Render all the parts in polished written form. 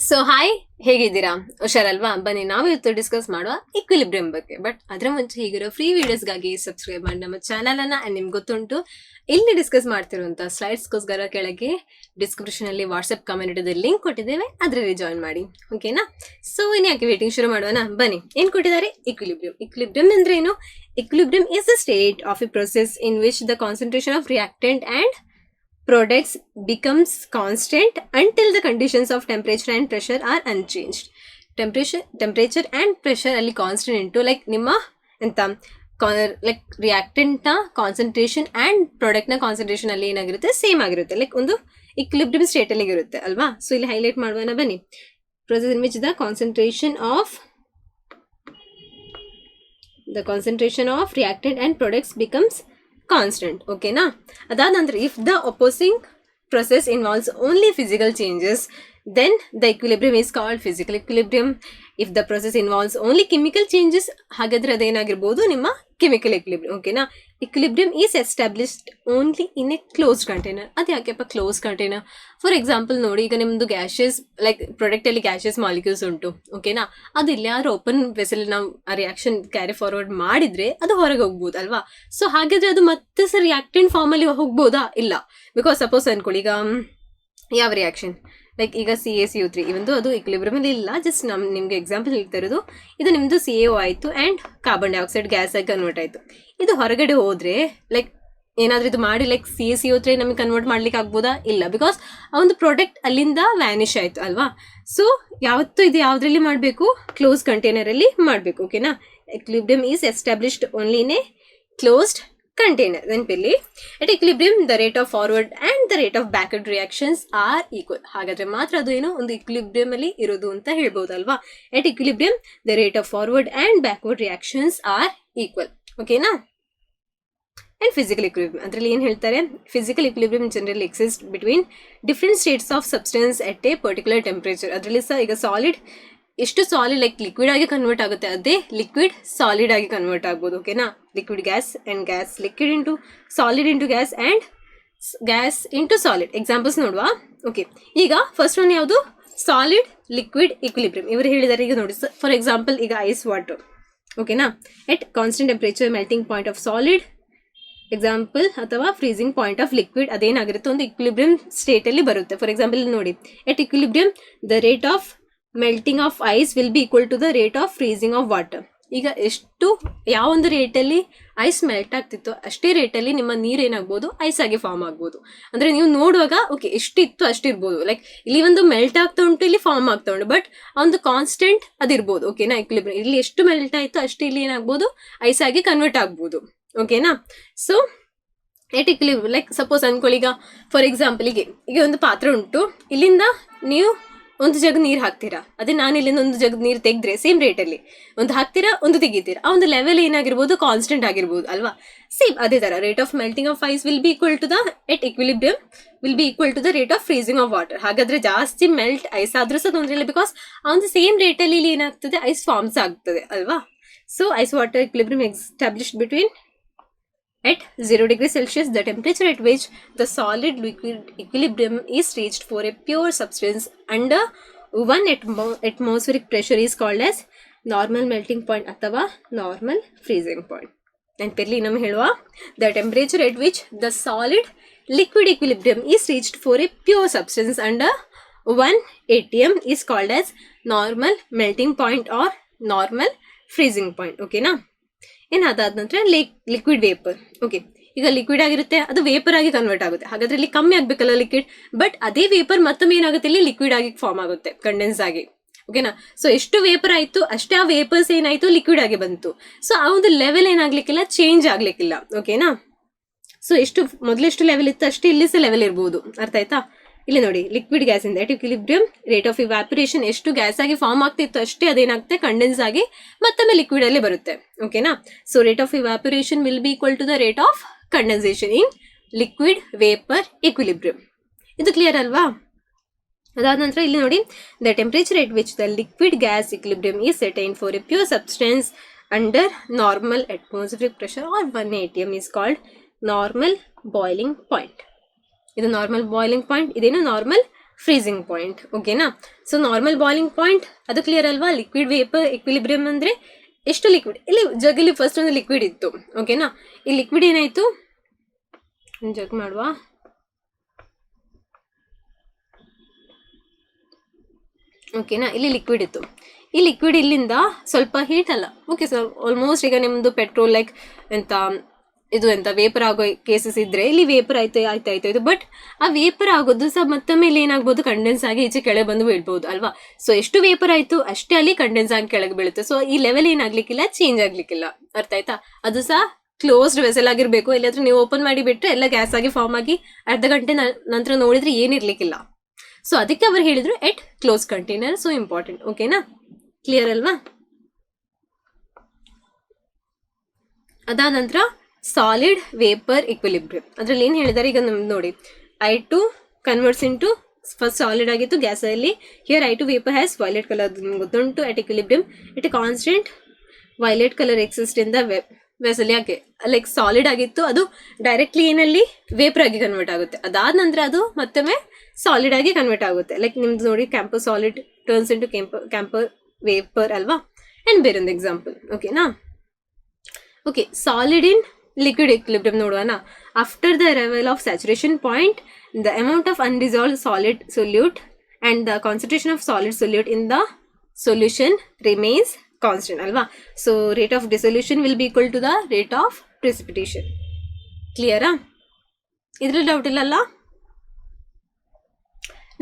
So hi, ಹೇಗಿದ್ದೀರಾ? ಹುಷಾರಲ್ವಾ? ಬನ್ನಿ ನಾವು ಇವತ್ತು ಡಿಸ್ಕಸ್ ಮಾಡುವ ಇಕ್ವಿಲಿಬ್ರಿಯಂ ಬಗ್ಗೆ. ಬಟ್ ಅದರ ಮುಂಚೆ ಹೀಗಿರೋ ಫ್ರೀ ವಿಡಿಯೋಸ್ಗಾಗಿ ಸಬ್ಸ್ಕ್ರೈಬ್ ಮಾಡಿ ನಮ್ಮ ಚಾನಲ್ ಅನ್ನ. ನಿಮ್ಗೆ ಗೊತ್ತುಂಟು, ಇಲ್ಲಿ ಡಿಸ್ಕಸ್ ಮಾಡ್ತಿರುವಂತ ಸ್ಲೈಡ್ಸ್ಗೋಸ್ಕರ ಕೆಳಗೆ ಡಿಸ್ಕ್ರಿಪ್ಷನ್ ಅಲ್ಲಿ ವಾಟ್ಸ್ಆಪ್ ಕಮ್ಯುನಿಟಿದ ಲಿಂಕ್ ಕೊಟ್ಟಿದ್ದೇವೆ, ಅದರಲ್ಲಿ ಜಾಯಿನ್ ಮಾಡಿ. ಓಕೆನಾ? ಸೊ ಇನ್ನು ಯಾಕೆ ವೇಟಿಂಗ್, ಶುರು ಮಾಡುವನಾ? ಬನ್ನಿ. ಏನ್ ಕೊಟ್ಟಿದ್ದಾರೆ? ಇಕ್ವಿಲಿಬ್ರಿಯಂ. ಇಕ್ವಿಲಿಬ್ರಿಯಂ ಅಂದ್ರೆ ಏನು? Equilibrium is a state of A process in which the concentration of reactant and products becomes constant until the conditions of temperature and pressure are unchanged. Temperature and pressure ಅಲ್ಲಿ constant into like ನಿಮ್ಮ ಎಂತ like reactant ನ concentration and product ನ concentration ಅಲ್ಲಿ ಏನಾಗಿರುತ್ತೆ? Same ಆಗಿರುತ್ತೆ. Like ಒಂದು equilibrium state ಅಲ್ಲಿ ಇರುತ್ತೆ ಅಲ್ವಾ? ಸೊ ಇಲ್ಲಿ ಹೈಲೈಟ್ ಮಾಡುವನ ಬನ್ನಿ. Process in which the concentration of reactant and products becomes constant. ಓಕೆನಾ? ಅದಾದ ನಂತರ if the opposing process involves only physical changes, then the equilibrium is called physical equilibrium. If the process involves only chemical changes, ಹಾಗಾದ್ರೆ ಅದೇನಾಗಿರ್ಬೋದು? ನಿಮ್ಮ chemical equilibrium. ಓಕೆನಾ? equilibrium is established only in a closed container. ಅದು ಯಾಕೆಪ್ಪ close container? For example ನೋಡಿ, ಈಗ ನಿಮ್ದು ಗ್ಯಾಶಸ್ like product ಅಲ್ಲಿ ಗ್ಯಾಶಸ್ molecules ಉಂಟು. ಓಕೆನಾ? ಅದು ಇಲ್ಲಿ ಯಾರು ಓಪನ್ ವೆಸಲ್ ನಾವು ಆ ರಿಯಾಕ್ಷನ್ ಕ್ಯಾರಿ ಫಾರ್ವರ್ಡ್ ಮಾಡಿದ್ರೆ ಅದು ಹೊರಗೆ ಹೋಗ್ಬೋದು ಅಲ್ವಾ? ಸೊ ಹಾಗಾದ್ರೆ ಅದು ಮತ್ತೆ ರಿಯಾಕ್ಟೆಂಟ್ ಫಾರ್ಮ್ ಅಲ್ಲಿ ಹೋಗ್ಬೋದಾ? ಇಲ್ಲ. ಬಿಕಾಸ್ ಸಪೋಸ್ ಅನ್ಕೊಳ್ಳಿ, ಈಗ ಯಾವ ರಿಯಾಕ್ಷನ್ ಲೈಕ್ ಈಗ CaCO3 ಇವಂದು ಅದು ಇಕ್ವಿಲಿಬ್ರಿಯಂ ಅಲ್ಲಿ ಇಲ್ಲ. ಜಸ್ಟ್ ನಿಮ್ಗೆ ಎಕ್ಸಾಂಪಲ್ ಹೇಳ್ತಾ ಇರೋದು, ಇದು ನಿಮ್ದು CaO ಆಯ್ತು ಅಂಡ್ ಕಾರ್ಬನ್ ಡೈಆಕ್ಸೈಡ್ ಗ್ಯಾಸ್ ಆಗಿ ಕನ್ವರ್ಟ್ ಆಯ್ತು. ಇದು ಹೊರಗಡೆ ಹೋದ್ರೆ ಲೈಕ್ ಏನಾದ್ರೂ ಇದು ಮಾಡಿ ಲೈಕ್ CaCO3 ನಮಗೆ ಕನ್ವರ್ಟ್ ಮಾಡ್ಲಿಕ್ಕೆ ಆಗ್ಬೋದಾ? ಇಲ್ಲ. ಬಿಕಾಸ್ ಆ ಒಂದು ಪ್ರಾಡಕ್ಟ್ ಅಲ್ಲಿಂದ ವ್ಯಾನಿಶ್ ಆಯ್ತು ಅಲ್ವಾ? ಸೊ ಯಾವತ್ತು ಇದು ಯಾವ್ದ್ರಲ್ಲಿ ಮಾಡಬೇಕು? ಕ್ಲೋಸ್ ಕಂಟೈನರ್ ಅಲ್ಲಿ ಮಾಡಬೇಕು. ಓಕೆನಾ? Equilibrium is established only in a closed container. Then pilli at equilibrium the rate of forward and the rate of backward reactions are equal. ಹಾಗಾದ್ರೆ ಮಾತ್ರ ಅದು ಏನು ಒಂದು equilibrium ಅಲ್ಲಿ ಇರೋದು ಅಂತ ಹೇಳ್ಬೋದಲ್ವಾ? at equilibrium the rate of forward and backward reactions are equal. ಓಕೆನಾ? and physical equilibrium ಅದರಲ್ಲಿ ಏನು ಹೇಳ್ತಾರೆ? physical equilibrium generally exists between different states of substance at a particular temperature. ಅದರಲ್ಲಿ ಸಹ ಈಗ ಸಾಲಿಡ್ ಎಷ್ಟು ಸಾಲಿಡ್ ಲೈಕ್ ಲಿಕ್ವಿಡ್ ಆಗಿ convert ಆಗುತ್ತೆ, ಅದೇ ಲಿಕ್ವಿಡ್ ಸಾಲಿಡ್ ಆಗಿ ಕನ್ವರ್ಟ್ ಆಗ್ಬೋದು. ಓಕೆನಾ? Liquid gas and gas, liquid into solid into gas and gas into solid. Examples ನೋಡುವ. ಓಕೆ, ಈಗ ಫಸ್ಟ್ ಒನ್ ಯಾವುದು? Solid liquid equilibrium. ಇವರು ಹೇಳಿದ್ದಾರೆ. ಈಗ ನೋಡಿ, ಫಾರ್ ಎಕ್ಸಾಂಪಲ್ ಈಗ ಐಸ್ ವಾಟರ್. ಓಕೆನಾ? At constant temperature melting point of solid example, ಅಥವಾ ಫ್ರೀಸಿಂಗ್ ಪಾಯಿಂಟ್ ಆಫ್ ಲಿಕ್ವಿಡ್, ಅದೇನಾಗಿರುತ್ತೆ? ಒಂದು ಇಕ್ವಿಲಿಬ್ರಿಯಂ ಸ್ಟೇಟ್ ಅಲ್ಲಿ ಬರುತ್ತೆ. ಫಾರ್ ಎಕ್ಸಾಂಪಲ್ ನೋಡಿ, at equilibrium the rate of melting of ice will be equal to the rate of freezing of water. ಈಗ ಎಷ್ಟು ಯಾವೊಂದು ರೇಟಲ್ಲಿ ಐಸ್ ಮೆಲ್ಟ್ ಆಗ್ತಿತ್ತು ಅಷ್ಟೇ ರೇಟಲ್ಲಿ ನಿಮ್ಮ ನೀರು ಏನಾಗ್ಬೋದು? ಐಸ್ ಆಗಿ ಫಾರ್ಮ್ ಆಗ್ಬೋದು. ಅಂದ್ರೆ ನೀವು ನೋಡುವಾಗ ಓಕೆ ಎಷ್ಟಿತ್ತು ಅಷ್ಟಿರ್ಬೋದು. ಲೈಕ್ ಇಲ್ಲಿ ಒಂದು ಮೆಲ್ಟ್ ಆಗ್ತಾ ಉಂಟು, ಇಲ್ಲಿ ಫಾರ್ಮ್ ಆಗ್ತಾ ಉಂಟು, ಬಟ್ ಒಂದು ಕಾನ್ಸ್ಟೆಂಟ್ ಅದಿರ್ಬೋದು. ಓಕೆನಾ? ಇಕ್ವಿಲಿಬ್ರಿಯಂ ಇಲ್ಲಿ ಎಷ್ಟು ಮೆಲ್ಟ್ ಆಯ್ತು ಅಷ್ಟೇ ಇಲ್ಲಿ ಏನಾಗ್ಬೋದು? ಐಸ್ ಆಗಿ ಕನ್ವರ್ಟ್ ಆಗ್ಬೋದು. ಓಕೆನಾ? So at equilibrium like suppose ಅನ್ಕೊಳ್ಳಿ, ಈಗ ಫಾರ್ ಎಕ್ಸಾಂಪಲ್ ಈಗ ಒಂದು ಪಾತ್ರೆ ಉಂಟು, ಇಲ್ಲಿಂದ ನೀವು ಒಂದು ಜಗ್ ನೀರು ಹಾಕ್ತೀರಾ, ಅದೇ ನಾನು ಇಲ್ಲಿಂದ ಒಂದು ಜಗ್ ನೀರು ತೆಗೆದ್ರೆ ಸೇಮ್ ರೇಟಲ್ಲಿ ಒಂದು ಹಾಕ್ತೀರಾ, ಒಂದು ತೆಗಿತೀರಾ, ಆ ಒಂದು ಲೆವೆಲ್ ಏನಾಗಿರ್ಬೋದು? ಕಾನ್ಸ್ಟೆಂಟ್ ಆಗಿರ್ಬೋದು ಅಲ್ವಾ? ಸೇಮ್ ಅದೇ ತರ rate of melting of ice will be equal to the at equilibrium will be equal to the rate of freezing of water. ಹಾಗಾದ್ರೆ ಜಾಸ್ತಿ ಮೆಲ್ಟ್ ಐಸ್ ಆದ್ರೂ ಸಹ ತೊಂದರೆ ಇಲ್ಲ, ಬಿಕಾಸ್ ಆ ಒಂದು ಸೇಮ್ ರೇಟಲ್ಲಿ ಇಲ್ಲಿ ಏನಾಗ್ತದೆ? ಐಸ್ ಫಾರ್ಮ್ಸ್ ಆಗ್ತದೆ ಅಲ್ವಾ? So ice water equilibrium established between at 0 degrees Celsius, the temperature at which the solid liquid equilibrium is reached for a pure substance under 1 atmospheric pressure is called as normal melting point ಅಥವಾ normal freezing point. ನೆನಪಿರಲಿ, ನಮ್ಮ ಹೇಳುವ the temperature at which the solid liquid equilibrium is reached for a pure substance under 1 atm is called as normal melting point or normal freezing point. ಓಕೆನಾ? ಅದಾದ ನಂತರ liquid vapour. Okay, ಈಗ liquid ಆಗಿರುತ್ತೆ, ಅದು vapour ಆಗಿ convert ಆಗುತ್ತೆ. ಹಾಗಾದ್ರೆ ಇಲ್ಲಿ ಕಮ್ಮಿ ಆಗ್ಬೇಕಲ್ಲ ಲಿಕ್ವಿಡ್, ಬಟ್ ಅದೇ ವೇಪರ್ ಮತ್ತೊಮ್ಮೆ ಏನಾಗುತ್ತೆ? ಇಲ್ಲಿ ಲಿಕ್ವಿಡ್ ಆಗಿ ಫಾರ್ಮ್ ಆಗುತ್ತೆ, ಕಂಡೆನ್ಸ್ ಆಗಿ. ಓಕೆನಾ? ಸೊ ಎಷ್ಟು ವೇಪರ್ ಆಯ್ತು ಅಷ್ಟೇ ಆ ವೇಪರ್ಸ್ ಏನಾಯ್ತು? ಲಿಕ್ವಿಡ್ ಆಗಿ ಬಂತು. ಸೊ ಆ ಒಂದು ಲೆವೆಲ್ ಏನಾಗ್ಲಿಕ್ಕಿಲ್ಲ, ಚೇಂಜ್ ಆಗ್ಲಿಕ್ಕಿಲ್ಲ. ಓಕೆನಾ? ಸೊ ಎಷ್ಟು ಮೊದಲೆಷ್ಟು ಲೆವೆಲ್ ಇತ್ತು ಅಷ್ಟೇ ಇಲ್ಲಿ ಸಹ ಲೆವೆಲ್ ಇರ್ಬೋದು. ಅರ್ಥ ಆಯ್ತಾ? ಇಲ್ಲಿ ನೋಡಿ, ಲಿಕ್ವಿಡ್ ಗ್ಯಾಸ್ ಇಂದ ಎಟ್ ಇಕ್ವಿಲಿಬ್ರಿಯಂ ರೇಟ್ ಆಫ್ ಇವ್ಯಾಪರೇಷನ್ ಎಷ್ಟು ಗ್ಯಾಸ್ ಆಗಿ ಫಾರ್ಮ್ ಆಗ್ತಿತ್ತು ಅಷ್ಟೇ ಅದೇನಾಗುತ್ತೆ? ಕಂಡೆನ್ಸ್ ಆಗಿ ಮತ್ತೊಮ್ಮೆ ಲಿಕ್ವಿಡ್ ಅಲ್ಲಿ ಬರುತ್ತೆ. ಓಕೆನಾ? So rate of evaporation will be equal to the rate of condensation in liquid vapour equilibrium. ಇದು ಕ್ಲಿಯರ್ ಅಲ್ವಾ? ಅದಾದ ನಂತರ ಇಲ್ಲಿ ನೋಡಿ, the temperature at which the liquid gas equilibrium is attained for a pure substance under normal atmospheric pressure or 1 atm is called normal boiling point. ಇದು normal boiling point, ಇದೇನು normal freezing point. ಓಕೆನಾ? So normal boiling point ಅದು clear ಅಲ್ವಾ? Liquid vapour equilibrium ಅಂದರೆ ಎಷ್ಟು liquid, ಇಲ್ಲಿ ಜಗ್ಗಲ್ಲಿ first ಒಂದು liquid ಇತ್ತು. ಓಕೆನಾ? ಈ ಲಿಕ್ವಿಡ್ ಏನಾಯಿತು, ಜಗ್ ಮಾಡುವ, ಓಕೆನಾ? ಇಲ್ಲಿ ಲಿಕ್ವಿಡ್ ಇತ್ತು. ಈ ಲಿಕ್ವಿಡ್ ಇಲ್ಲಿಂದ ಸ್ವಲ್ಪ ಹೀಟ್ ಅಲ್ಲ, ಓಕೆ ಸರ್, ಆಲ್ಮೋಸ್ಟ್ ಈಗ ನಿಮ್ಮದು ಪೆಟ್ರೋಲ್ ಲೈಕ್ ಎಂತ ಇದು ಎಂತ ವೇಪರ್ ಆಗೋ ಕೇಸಸ್ ಇದ್ರೆ ಇಲ್ಲಿ ವೇಪರ್ ಆಯ್ತಾಯ್ತು. ಬಟ್ ಆ ವೇಪರ್ ಆಗೋದು ಸಹ ಮತ್ತೊಮ್ಮೆ ಇಲ್ಲಿ ಏನಾಗ್ಬೋದು, ಕಂಡೆನ್ಸ್ ಆಗಿ ಈಚೆ ಕೆಳಗೆ ಬಂದು ಬೀಳ್ಬೋದು ಅಲ್ವಾ? ಸೊ ಎಷ್ಟು ವೇಪರ್ ಆಯ್ತು ಅಷ್ಟೇ ಅಲ್ಲಿ ಕಂಡೆನ್ಸ್ ಆಗಿ ಕೆಳಗೆ ಬೀಳುತ್ತೆ. ಸೊ ಈ ಲೆವೆಲ್ ಏನಾಗ್ಲಿಕ್ಕಿಲ್ಲ, ಚೇಂಜ್ ಆಗ್ಲಿಕ್ಕಿಲ್ಲ. ಅರ್ಥ ಆಯ್ತಾ? ಅದು ಸಹ ಕ್ಲೋಸ್ಡ್ ವೆಸಲ್ ಆಗಿರ್ಬೇಕು. ಇಲ್ಲಾಂದ್ರೆ ನೀವು ಓಪನ್ ಮಾಡಿ ಬಿಟ್ರೆ ಎಲ್ಲ ಗ್ಯಾಸ್ ಆಗಿ ಫಾರ್ಮ್ ಆಗಿ ಅರ್ಧ ಗಂಟೆ ನಂತರ ನೋಡಿದ್ರೆ ಏನಿರ್ಲಿಕ್ಕಿಲ್ಲ. ಸೊ ಅದಕ್ಕೆ ಅವರು ಹೇಳಿದ್ರು ಎಟ್ ಕ್ಲೋಸ್ ಕಂಟೈನರ್. So important. ಓಕೆನಾ? ಕ್ಲಿಯರ್ ಅಲ್ವಾ? ಅದಾದ ನಂತರ ಸಾಲಿಡ್ ವೇಪರ್ ಇಕ್ವಿಲಿಬ್ರಿಯಂ. ಅದ್ರಲ್ಲಿ ಏನು ಹೇಳಿದ್ದಾರೆ ಈಗ ನಮ್ಗೆ ನೋಡಿ, I2 converts into first solid ಆಗಿತ್ತು ಗ್ಯಾಸಲ್ಲಿ. Here I2 vapour has violet colour, ನಿಮ್ಗೆ ಗೊತ್ತುಂಟು. At equilibrium it constant violet colour exist in the vessel. ಯಾಕೆ? ಲೈಕ್ ಸಾಲಿಡ್ ಆಗಿತ್ತು, ಅದು ಡೈರೆಕ್ಟ್ಲಿ ಏನಲ್ಲಿ ವೇಪರ್ ಆಗಿ ಕನ್ವರ್ಟ್ ಆಗುತ್ತೆ. ಅದಾದ ನಂತರ ಅದು ಮತ್ತೊಮ್ಮೆ ಸಾಲಿಡ್ ಆಗಿ ಕನ್ವರ್ಟ್ ಆಗುತ್ತೆ. ಲೈಕ್ ನಿಮ್ದು ನೋಡಿ, camphor solid turns into camphor vapour ಅಲ್ವಾ? ಆ್ಯಂಡ್ ಬೇರೊಂದು ಎಕ್ಸಾಂಪಲ್. ಓಕೆನಾ? Okay, solid in liquid equilibrium ನೋಡುವನಾ. After the arrival of saturation point, the amount of undissolved solid solute and the concentration of solid solute in the solution remains constant ಅಲ್ವಾ? So rate of dissolution will be equal to the rate of precipitation. ಕ್ಲಿಯರಾ? ಇದ್ರಲ್ಲಿ doubt ಇಲ್ಲಲ್ಲ?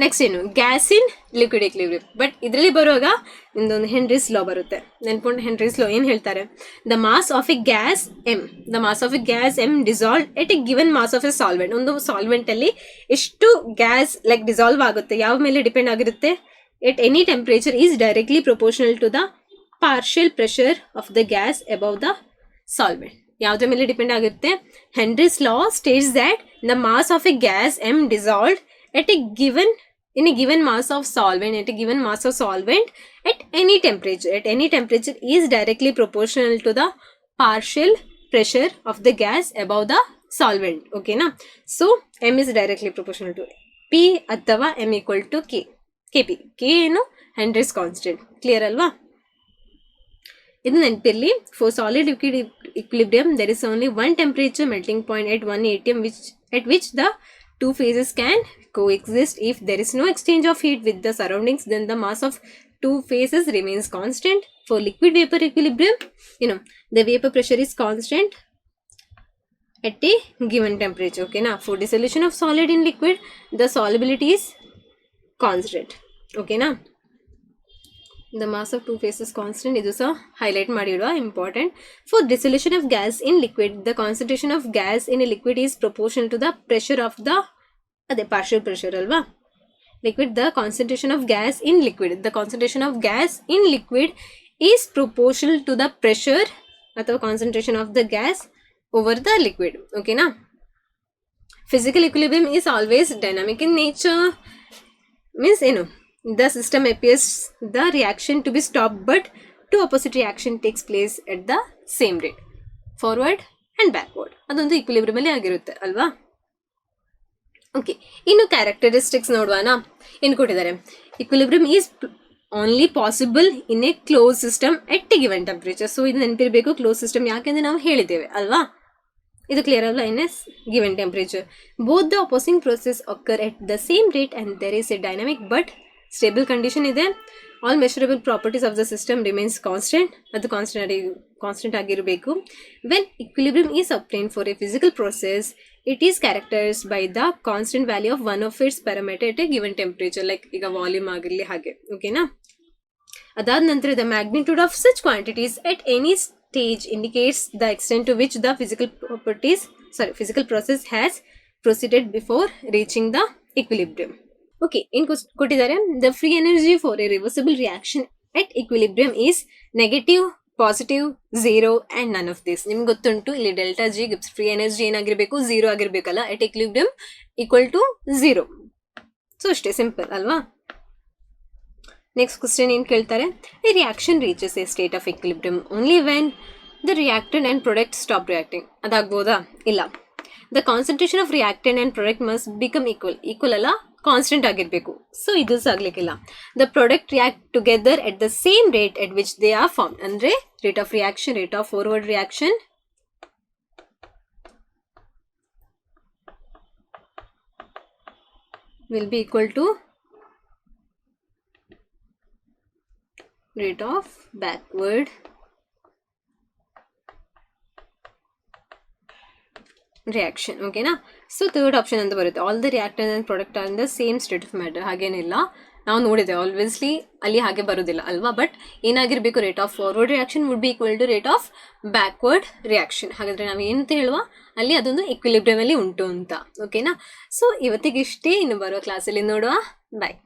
Next ಏನು, gas in liquid equilibrium. But ಇದರಲ್ಲಿ ಬರುವಾಗ ನಿಮ್ದೊಂದು Henry's ಲಾ ಬರುತ್ತೆ, ನೆನ್ಕೊಂಡು. Henry's law ಏನು ಹೇಳ್ತಾರೆ, the mass of a gas m, the mass of a gas m dissolve at a given mass of a solvent. ಒಂದು ಸಾಲ್ವೆಂಟ್ ಅಲ್ಲಿ ಎಷ್ಟು ಗ್ಯಾಸ್ ಲೈಕ್ ಡಿಸಾಲ್ವ್ ಆಗುತ್ತೆ, ಯಾವ ಮೇಲೆ ಡಿಪೆಂಡ್ ಆಗಿರುತ್ತೆ, at any temperature is directly proportional to the partial pressure of the gas above the solvent. ಯಾವುದ್ರ ಮೇಲೆ depend ಆಗುತ್ತೆ? Henry's law states that the mass of a gas um dissolved at a given mass of solvent at any temperature is directly proportional to the partial pressure of the gas above the solvent. Okay na? So m is directly proportional to p athava m equal to kp. k ಏನು Henry's constant. Clear alva? ಇದು ನೆನಪಿರಲಿ. For solid liquid equilibrium there is only one temperature melting point at 1 atm at which the two phases can coexist. If there is no exchange of heat with the surroundings, then the mass of two phases remains constant. For liquid vapor equilibrium, the vapor pressure is constant at a given temperature. Okay na? For dissolution of solid in liquid, the solubility is constant. Okay na? The mass of two phases constant. Idu sah highlight ಮಾಡಿಡುವ, important. For dissolution of gas in liquid, the concentration of gas in a liquid is proportional to the pressure of the partial pressure alva. Liquid, the concentration of gas in liquid is proportional to the pressure ಅಥವಾ concentration of the gas over the liquid. Okay na? Physical equilibrium is always dynamic in nature. Means the system appears the reaction to be stopped, but two opposite reaction takes place at the same rate, forward and backward. ಅದೊಂದು equilibrium ಅಲ್ಲಿ ಆಗಿರುತ್ತೆ ಅಲ್ವಾ? Okay, ಇನ್ನು characteristics ನೋಡುವಾನ. ಏನು ಕೊಟ್ಟಿದ್ದಾರೆ? Equilibrium is only possible in a close system at a given temperature. So ಇದು ನೆನಪಿರಬೇಕು, close system ಯಾಕೆಂದ್ರೆ ನಾವು ಹೇಳಿದ್ದೇವೆ ಅಲ್ವಾ? ಇದು ಕ್ಲಿಯರ್ ಅಲ್ಲ? In a given temperature both the opposing process occur at the same rate and there is a dynamic but stable condition ಇದೆ. All measurable properties of the system remains constant. ಅದು constant ಆಗಿರಬೇಕು. When equilibrium is obtained for a physical process, it is characterized by the constant value of one of its parameter at a given temperature. Like ಈಗ volume ಆಗಿರಲಿ ಹಾಗೆ. ಓಕೆನಾ? ಅದಾದ ನಂತರ the magnitude of such quantities at any stage indicates the extent to which the physical process has proceeded before reaching the equilibrium. Okay, ಕೊಟ್ಟಿದ್ದಾರೆ the free energy for a reversible reaction at equilibrium is negative, positive, zero and none of this. ನಿಮ್ಗೆ ಗೊತ್ತುಂಟು, ಇಲ್ಲಿ delta G Gibbs free energy ಏನಾಗಿರಬೇಕು? Zero ಆಗಿರ್ಬೇಕಲ್ಲ. At equilibrium equal to zero. So ಅಷ್ಟೇ, simple ಅಲ್ವಾ? Next question ಏನು ಕೇಳ್ತಾರೆ? A reaction reaches a state of equilibrium only when the reactant and product stop reacting. ಅದಾಗ್ಬೋದಾ? ಇಲ್ಲ. The concentration of reactant and product must become equal ಅಲ್ಲ, constant ಆಗಿರಬೇಕು. So ಇದು ಸಹ ಆಗಲಿಕ್ಕಿಲ್ಲ. The product react together at the same rate at which they are form. ಅಂದರೆ rate of reaction, rate of forward reaction will be equal to rate of backward reaction. ಓಕೆನಾ? So third option ಅಂತ ಬರುತ್ತೆ, all the reactor and product are in the same state of matter. ಹಾಗೇನಿಲ್ಲ, ನಾವು ನೋಡಿದೆ ಆಲ್ವೇಸ್ಲಿ ಅಲ್ಲಿ ಹಾಗೆ ಬರೋದಿಲ್ಲ ಅಲ್ವಾ. ಬಟ್ ಏನಾಗಿರಬೇಕು, rate of forward reaction would be equal to rate of backward reaction. ಹಾಗಾದರೆ ನಾವು ಏನಂತ ಹೇಳುವ, ಅಲ್ಲಿ ಅದೊಂದು ಇಕ್ವಿಲಿಬ್ರಿಯಮಲ್ಲಿ ಉಂಟು ಅಂತ. ಓಕೆನಾ? ಸೊ ಇವತ್ತಿಗೆ ಇಷ್ಟೇ, ಇನ್ನು ಬರುವ ಕ್ಲಾಸಲ್ಲಿ ನೋಡುವ. ಬಾಯ್.